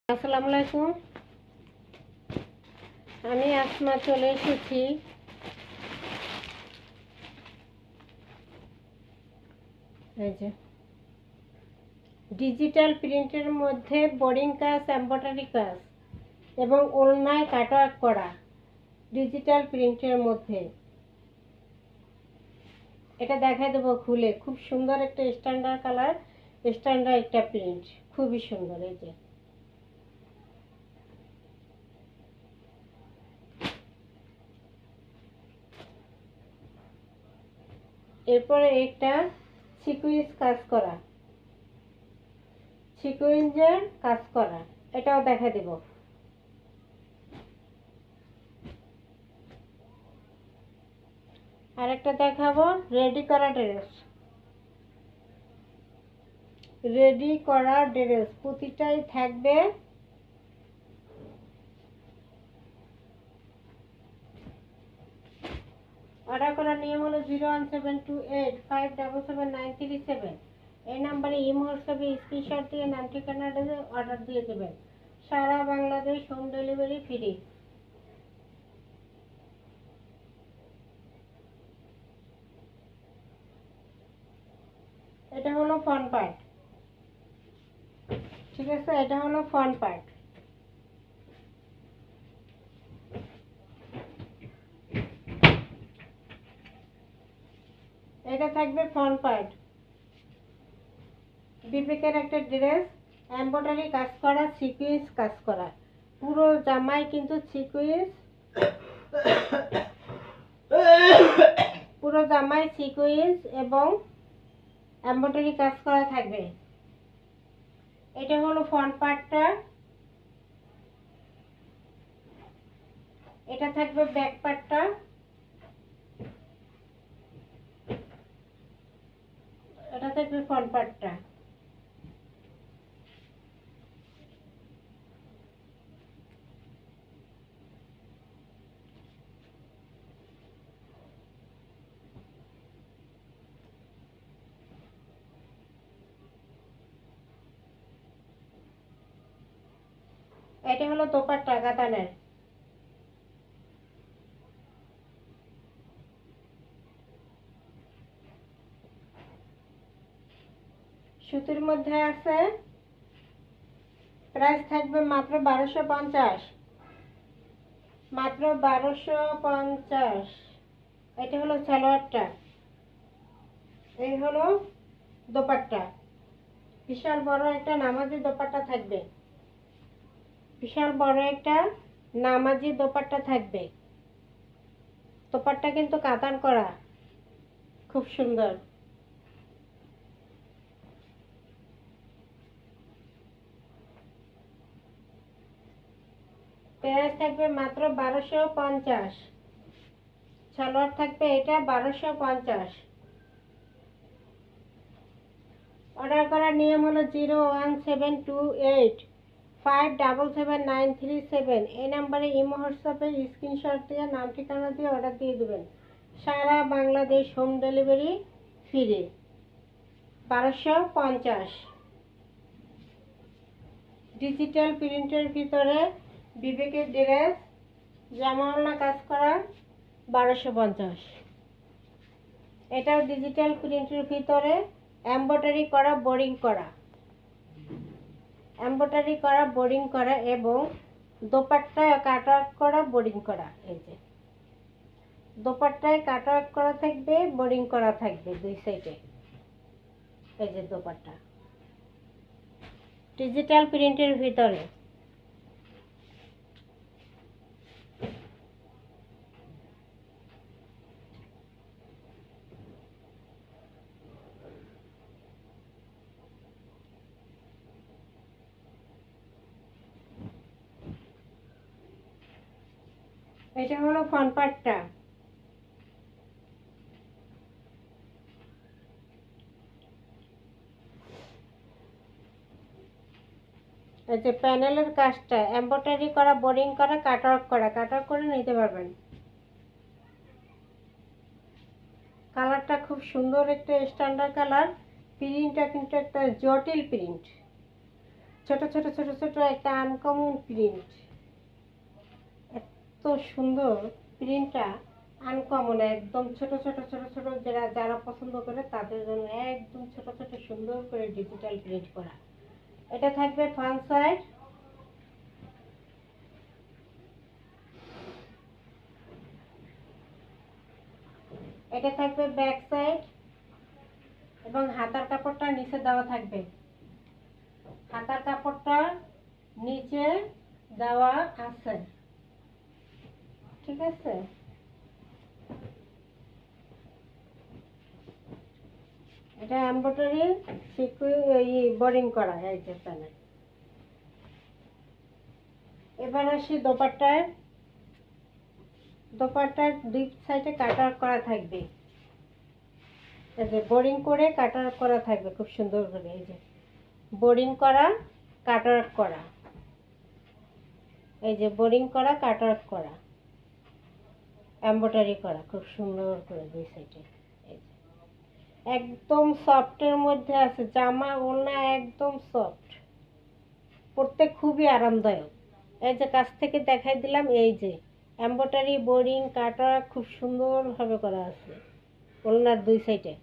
আসসালামু আলাইকুম। আমি আসমা চলে এসেছি এই যে ডিজিটাল প্রিন্টের মধ্যে বোর্ডিং কাজ, এমব্রয়ডারি কাজ এবং ওলনায় কাটওয়ার্ক করা ডিজিটাল প্রিন্টের মধ্যে এটা দেখাই দেবো খুলে। খুব সুন্দর একটা স্ট্যান্ডার্ড কালার, স্ট্যান্ডার্ড একটা প্রিন্ট, খুবই সুন্দর। এই যে এরপরে একটা সিকুয়েন্স কাজ করা, সিকুয়েন্সের কাজ করা, এটাও দেখা দেব। আর একটা দেখাবো রেডি করা ড্রেস। রেডি করা ড্রেস প্রতিটাই থাকবে অর্ডার করার নিয়ম হলো 01728577937। এই নাম্বারে ইমো হোয়াটসঅ্যাপে স্ক্রিনশট দিয়ে নাম ঠিকানা দিয়ে অর্ডার দিয়ে দেবেন। সারা বাংলাদেশ হোম ডেলিভারি ফ্রি। এটা হলো ফ্রন্ট পার্ট, ঠিক আছে? এটা হলো ফ্রন্ট পার্ট। এটা থাকবে ফ্রন্ট পার্ট। বিবেকের একটা ড্রেস, এমব্রয়ডারি কাজ করা, সিকুয়েন্স কাজ করা, পুরো জামায় কিন্তু সিকুয়েন্স, পুরো জামায় সিকুয়েন্স এবং এমব্রয়ডারি কাজ করা থাকবে। এটা হলো ফ্রন্ট পার্টটা। এটা থাকবে ব্যাক পার্টটা। এটা থাকবে ফ্রন্ট পার্টটা। এটা হলো দোপাট্টা কাতানের। সুতির মধ্যে আছে, প্রাইস থাকবে মাত্র 1250, মাত্র 1250। এটা হলো সালোয়ারটা, এই হলো দোপাট্টা। বিশাল বড় একটা নামাজি দোপাট্টা থাকবে, বিশাল বড় একটা নামাজি দোপাট্টা থাকবে। দোপাট্টা কিন্তু কাতান করা, খুব সুন্দর। প্রাইস থাকবে মাত্র 1250। সালোয়ার থাকবে এটা 1250। অর্ডার করার নিয়ম হলো 01728577937। এই নাম্বারে ইমো হোয়াটসঅ্যাপে স্ক্রিনশট দিয়ে নাম ঠিকানা দিয়ে অর্ডার দিয়ে দেবেন। সারা Bangladesh home delivery free. 1250। Digital প্রিন্টের ভিতরে বিবেকের ড্রেস, জামাওয়ালা কাজ করা 1250। এটাও ডিজিটাল প্রিন্টের ভিতরে এমব্রয়ডারি করা, বোর্ডিং করা, এমব্রয়ডারি করা, বোর্ডিং করা এবং দোপাট্টায় কাটওয়ার্ক করা, বোর্ডিং করা। এই যে দোপাট্টায় কাটওয়ার্ক করা থাকবে, বোর্ডিং করা থাকবে দুই সাইডে। এই যে দোপাট্টা ডিজিটাল প্রিন্টের ভিতরে। এটা হলো ফ্রন্ট পার্টটা। এই যে প্যানেলের কাজটা এমব্রয়ডারি করা, বোর্ডিং করা, কাটওয়ার্ক করা, কাটওয়ার্ক করে নিতে পারবেন। কালারটা খুব সুন্দর একটা স্ট্যান্ডার্ড কালার। প্রিন্টটা কিন্তু একটা জটিল প্রিন্ট, ছোট ছোট ছোট ছোট একটা আনকমন প্রিন্ট, এত সুন্দর প্রিন্টটা, আনকমন একদম ছোট ছোট ছোট ছোট, যারা যারা পছন্দ করে তাদের জন্য একদম ছোট ছোট সুন্দর করে ডিজিটাল প্রিন্ট করা। এটা থাকবে ফ্রন্ট সাইড, এটা থাকবে ব্যাক সাইড, এবং হাতার কাপড়টা নিচে দেওয়া থাকবে। হাতার কাপড়টা নিচে দেওয়া আছে, ঠিক আছে। এটা এমব্রয়ডারি বোরিং করা এই যে প্যানেল। এবার আসি দোপাট্টায়। দোপাট্টার দুই সাইডে কাটার করা থাকবে, এই যে বোরিং করে কাটার করা থাকবে খুব সুন্দর করে। এই যে বোরিং করা, কাটার করা, এই যে বোরিং করা, কাটার করা, এমব্রয়ডারি করা খুব সুন্দর করে দুই সাইডে। একদম সফটের মধ্যে আছে, জামা ওড়না একদম সফট, পরতে খুবই আরামদায়ক। এই যে কাছ থেকে দেখাই দিলাম, এই যে এমব্রয়ডারি বোরিং কাটা খুব সুন্দরভাবে করা আছে ওড়নার দুই সাইডে।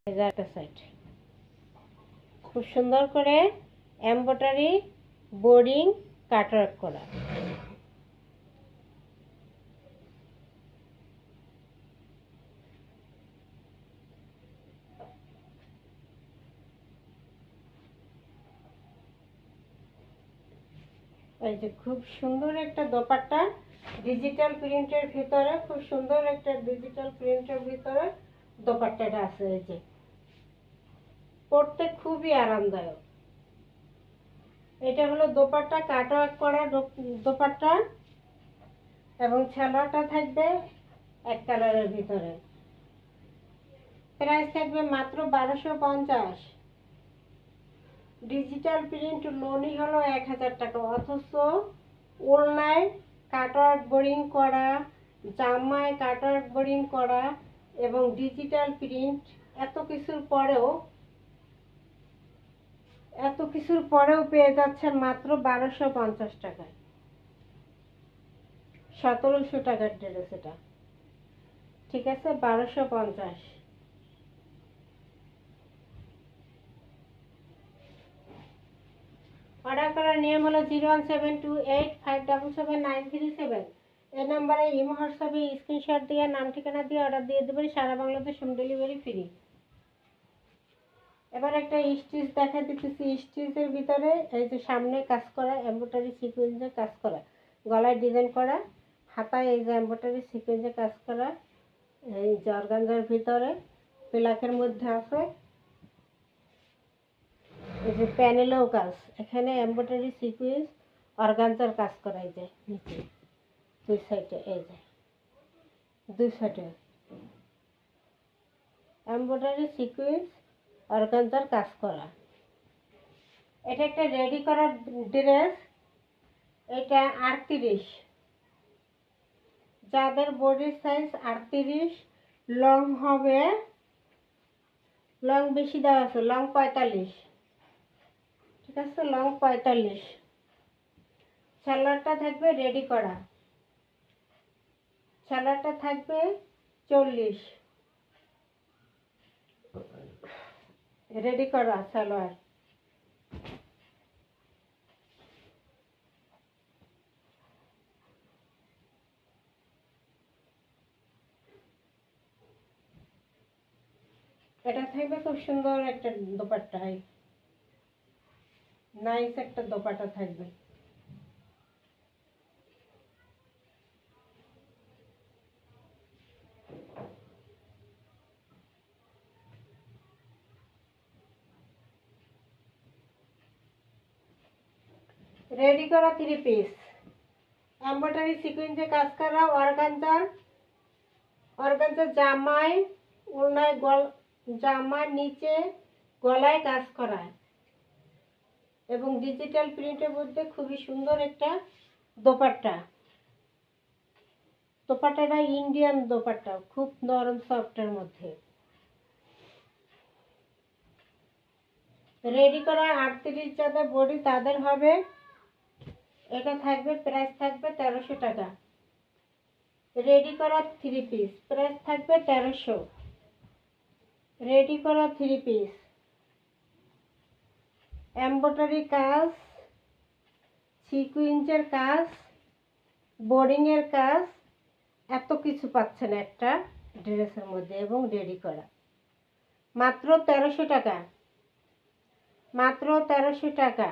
এই যে একটা সাইড খুব সুন্দর করে এমব্রয়ডারি বোরিং কাটওয়ার্ক করা। এই যে খুব সুন্দর একটা দোপাট্টা, ডিজিটাল প্রিন্টের ভিতরে, খুব সুন্দর একটা ডিজিটাল প্রিন্টের ভিতরে দোপাট্টাটা আছে। এই যে পরতে খুবই আরামদায়ক। এটা হলো দোপাট্টা, কাটওয়ার্ক করা দোপাট্টা, এবং সালোয়ারটা থাকবে এক কালারের ভিতরে। প্রাইস থাকবে মাত্র 1250। ডিজিটাল প্রিন্ট লোনই হলো 1000 টাকা, অথচ ওড়নায় কাটওয়ার্ক বোরিং করা, জামায় কাটওয়ার্ক বোরিং করা এবং ডিজিটাল প্রিন্ট, এত কিছুর পরেও পেয়ে যাচ্ছেন মাত্র 1250 টাকায়। 1700 টাকার ড্রেস এটা, ঠিক আছে, 1250। অর্ডার করার নিয়ম হলো 01728577937। এই নাম্বারে ইমো হোয়াটসঅ্যাপে স্ক্রিনশট দিয়ে নাম ঠিকানা দিয়ে অর্ডার দিয়ে দেবেন, সারা বাংলাদেশ হোম ডেলিভারি ফ্রি। এবার একটা স্টিচ দেখা দিতেছি। স্টিচের ভিতরে এই যে সামনে কাজ করা, এমব্রয়ডারি সিকোয়েন্সের কাজ করা, গলায় ডিজাইন করা, হাতায় এই যে এমব্রয়ডারি সিকোয়েন্সের কাজ করা, এই যে অর্গানজার ভিতরে প্লাকের মধ্যে আছে। এই যে প্যানেলেও কাজ, এখানে এমব্রয়ডারি সিকোয়েন্স অর্গানজার কাজ করা, এই যে নিচে দুই সাইডে, এই যে দুই সাইডে এমব্রয়ডারি সিকোয়েন্স অর্গানজার কাজ করা। এটা একটা রেডি করা ড্রেস। এটা 38, যাদের বডির সাইজ 38, লং হবে, লং বেশি দেওয়া আছে, লং 45, ঠিক আছে, লং 45। সালোয়ারটা থাকবে রেডি করা, সালোয়ারটা থাকবে 40, রেডি করা সালোয়ার। এটা থাকবে খুব সুন্দর একটা দোপাট্টা, নাইস একটা দোপাট্টা থাকবে। রেডি করা 3 পিস, এমব্রয়ডারি সিকোয়েন্সে কাজ করা, অর্গানজার জামায় ওড়নায় জামার নিচে গলায় কাজ করা, এবং ডিজিটাল প্রিন্টের মধ্যে খুবই সুন্দর একটা দোপাট্টা। দোপাট্টাটা ইন্ডিয়ান দোপাট্টা, খুব নরম সফটের মধ্যে। রেডি করা 38 যাদের বডি তাদের হবে, এটা থাকবে প্রাইস থাকবে 1300 টাকা। রেডি করা 3 পিস প্রাইস থাকবে 1300। রেডি করা 3 পিস, এমব্রয়ডারি কাজ, সিকুয়েন্সের কাজ, বোরিংয়ের কাজ, এত কিছু পাচ্ছেন একটা ড্রেসের মধ্যে এবং রেডি করা মাত্র 1300 টাকা, মাত্র 1300 টাকা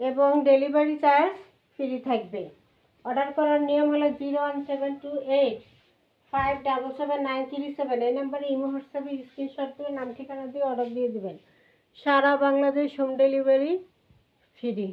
এবং ডেলিভারি চার্জ ফ্রি থাকবে। অর্ডার করার নিয়ম হলো 01728577937, এই নাম্বারে ইমো হোয়াটসঅ্যাপে স্ক্রিনশট দিয়ে নাম ঠিকানা দিয়ে অর্ডার দিয়ে দেবেন। সারা বাংলাদেশ হোম ডেলিভারি ফ্রি।